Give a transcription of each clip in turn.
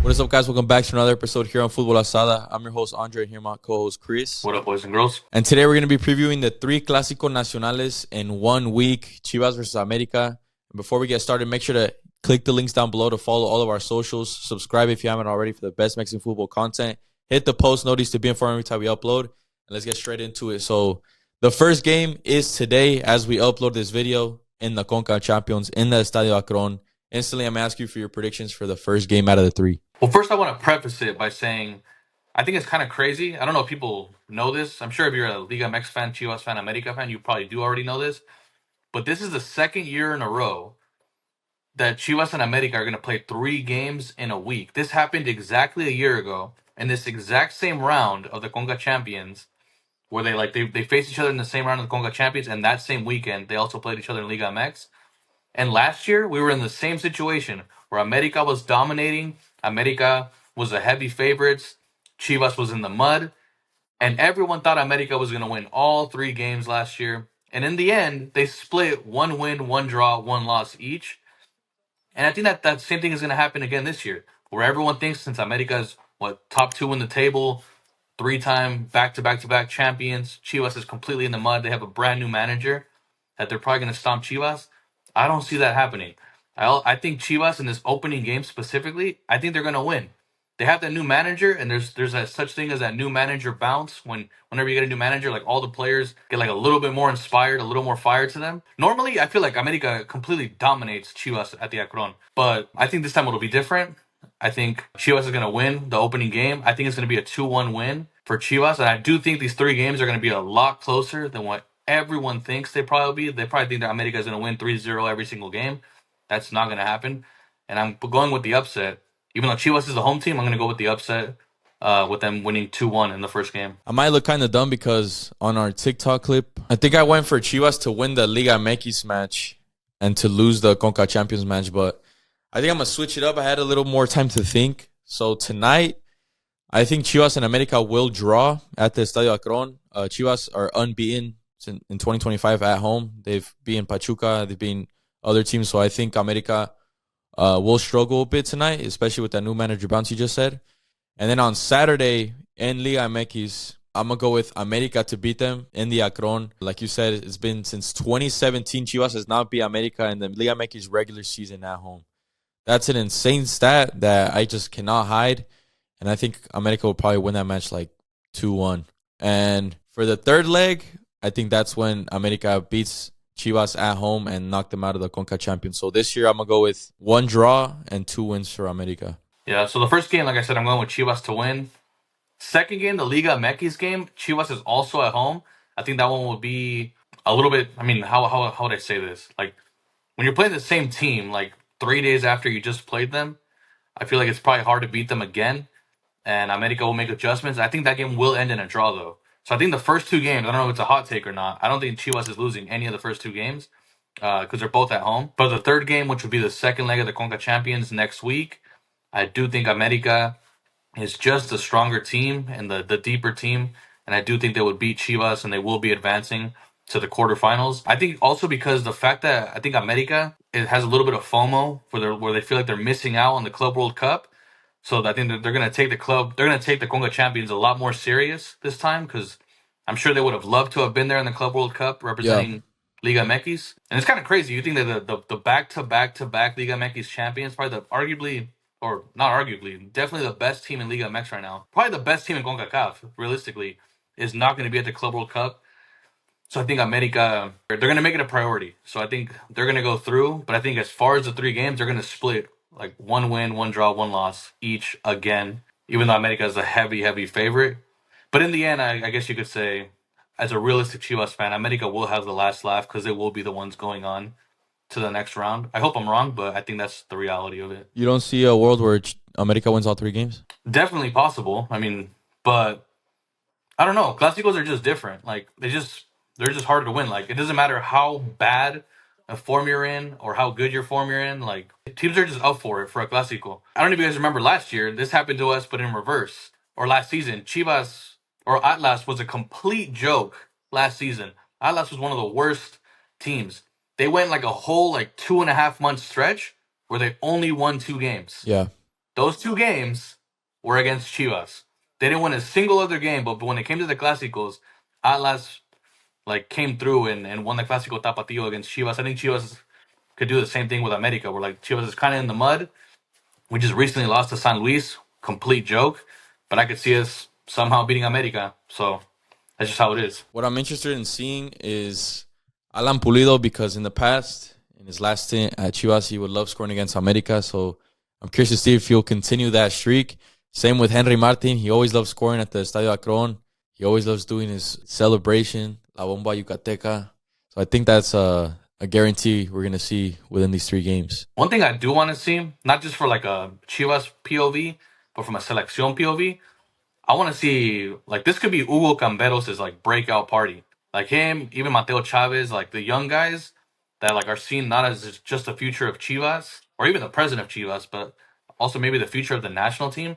What is up, guys? Welcome back to another episode here on Futbol Asada. I'm your host, Andre, and here my co-host, Chris. What up, boys and girls? And today we're going to be previewing the three Clasico Nacionales in 1 week, Chivas versus America. And before we get started, make sure to click the links down below to follow all of our socials. Subscribe if you haven't already for the best Mexican football content. Hit the post notice to be informed every time we upload. And let's get straight into it. So the first game is today as we upload this video in the Concacaf Champions in the Estadio Akron. Instantly, I'm asking you for your predictions for the first game out of the three. Well, first I want to preface it by saying I think it's kind of crazy. I don't know if people know this. I'm sure if you're a Liga MX fan, Chivas fan, America fan, you probably do already know this. But this is the second year in a row that Chivas and America are going to play 3 games in a week. This happened exactly a year ago in this exact same round of the Conca Champions, where they faced each other in the same round of the Conca Champions, and that same weekend they also played each other in Liga MX. And last year, we were in the same situation where America was dominating. America was the heavy favorites. Chivas was in the mud. And everyone thought America was going to win all 3 games last year. And in the end, they split 1 win, 1 draw, 1 loss each. And I think that same thing is going to happen again this year, where everyone thinks since America's, top 2 in the table, 3-time back-to-back-to-back champions, Chivas is completely in the mud. They have a brand new manager that they're probably going to stomp Chivas. I don't see that happening. I think Chivas in this opening game specifically, I think they're going to win. They have that new manager, and there's a such thing as that new manager bounce. Whenever you get a new manager, like all the players get like a little bit more inspired, a little more fire to them. Normally, I feel like America completely dominates Chivas at the Akron, but I think this time it'll be different. I think Chivas is going to win the opening game. I think it's going to be a 2-1 win for Chivas, and I do think these 3 games are going to be a lot closer than what everyone thinks they probably be. They probably think that America is going to win 3-0 every single game. That's not going to happen. And I'm going with the upset. Even though Chivas is the home team, I'm going to go with the upset with them winning 2-1 in the first game. I might look kind of dumb because on our TikTok clip, I think I went for Chivas to win the Liga MX match and to lose the Conca Champions match, but I think I'm going to switch it up. I had a little more time to think. So tonight, I think Chivas and America will draw at the Estadio Akron. Chivas are unbeaten in 2025 at home. They've beaten Pachuca. They've beaten other teams. So I think America will struggle a bit tonight, especially with that new manager bounce you just said. And then on Saturday in Liga MX, I'm going to go with America to beat them in the Akron. Like you said, it's been since 2017. Chivas has not beat America in the Liga MX regular season at home. That's an insane stat that I just cannot hide. And I think America will probably win that match like 2-1. And for the third leg, I think that's when America beats Chivas at home and knock them out of the Conca Champions. So this year, I'm going to go with 1 draw and 2 wins for America. Yeah, so the first game, like I said, I'm going with Chivas to win. Second game, the Liga MX game, Chivas is also at home. I think that one will be a little bit, how would I say this? Like, when you're playing the same team, like 3 days after you just played them, I feel like it's probably hard to beat them again. And America will make adjustments. I think that game will end in a draw, though. So I think the first 2 games, I don't know if it's a hot take or not. I don't think Chivas is losing any of the first 2 games because they're both at home. But the third game, which would be the second leg of the Conca Champions next week, I do think America is just a stronger team and the deeper team. And I do think they would beat Chivas and they will be advancing to the quarterfinals. I think also because the fact that I think America it has a little bit of FOMO where they feel like they're missing out on the Club World Cup. So I think that they're going to take the Conga Champions a lot more serious this time because I'm sure they would have loved to have been there in the Club World Cup representing Liga MX. And it's kind of crazy. You think that the back-to-back-to-back Liga MX champions, probably definitely the best team in Liga MX right now. Probably the best team in Concacaf, realistically, is not going to be at the Club World Cup. So I think America, they're going to make it a priority. So I think they're going to go through. But I think as far as the 3 games, they're going to split like 1 win, 1 draw, 1 loss each again, even though America is a heavy, heavy favorite. But in the end, I guess you could say, as a realistic Chivas fan, America will have the last laugh because they will be the ones going on to the next round. I hope I'm wrong, but I think that's the reality of it. You don't see a world where America wins all 3 games? Definitely possible. But I don't know. Clásicos are just different. Like, they're just harder to win. Like, it doesn't matter how bad a form you're in or how good your form you're in. Like, teams are just up for it for a Clásico. I don't know if you guys remember last year. This happened to us, but in reverse. Or last season. Chivas or Atlas was a complete joke last season. Atlas was one of the worst teams. They went like a whole 2.5 month stretch where they only won 2 games. Yeah. Those two games were against Chivas. They didn't win a single other game, but when it came to the Clásicos, Atlas like came through and won the Clásico Tapatío against Chivas. I think Chivas could do the same thing with America, where like Chivas is kind of in the mud. We just recently lost to San Luis, complete joke, but I could see us somehow beating America. So that's just how it is. What I'm interested in seeing is Alan Pulido, because in the past, in his last stint at Chivas, he would love scoring against America. So I'm curious to see if he'll continue that streak. Same with Henry Martin. He always loves scoring at the Estadio Akron. He always loves doing his celebration, La Bomba Yucateca. So I think that's a guarantee we're going to see within these 3 games. One thing I do want to see, not just for like a Chivas POV, but from a Selección POV, I want to see, like, this could be Hugo Camberos' like breakout party. Like him, even Mateo Chavez, like the young guys that like are seen not as just the future of Chivas or even the president of Chivas, but also maybe the future of the national team.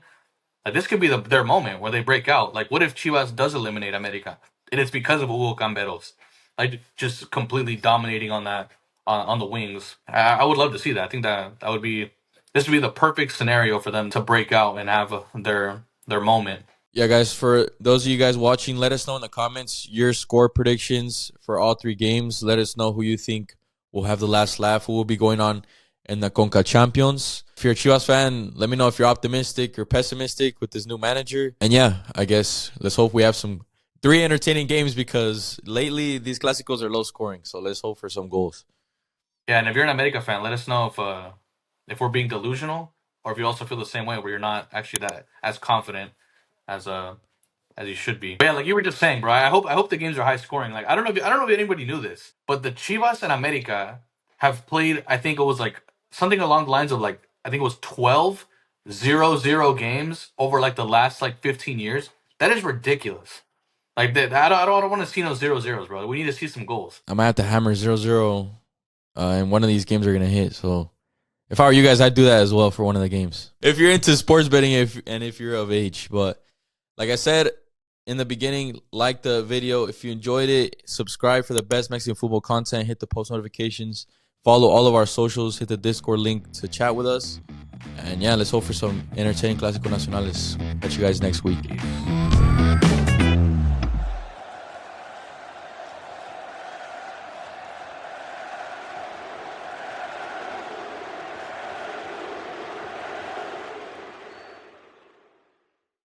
Like this could be their moment where they break out. Like, what if Chivas does eliminate America, and it's because of Hugo Camberos, like just completely dominating on that on the wings. I would love to see that. I think that would be this would be the perfect scenario for them to break out and have their moment. Yeah, guys, for those of you guys watching, let us know in the comments your score predictions for all 3 games. Let us know who you think will have the last laugh, who will be going on in the Concacaf Champions. If you're a Chivas fan, let me know if you're optimistic or pessimistic with this new manager. And yeah, I guess let's hope we have some 3 entertaining games, because lately these Clásicos are low scoring. So let's hope for some goals. Yeah, and if you're an America fan, let us know if we're being delusional, or if you also feel the same way, where you're not actually that as confident as you should be. But yeah, like you were just saying, bro. I hope the games are high scoring. Like I don't know if anybody knew this, but the Chivas and America have played. I think it was like something along the lines of like I think it was 12 0-0 games over like the last like 15 years. That is ridiculous. Like that, I don't want to see no 0-0s, bro. We need to see some goals. I might have to hammer 0-0 and one of these games are going to hit. So if I were you guys, I'd do that as well for one of the games. If you're into sports betting if you're of age. But like I said in the beginning, like the video. If you enjoyed it, subscribe for the best Mexican football content. Hit the post notifications. Follow all of our socials. Hit the Discord link to chat with us. And yeah, let's hope for some entertaining Clásico Nacionales. Catch you guys next week.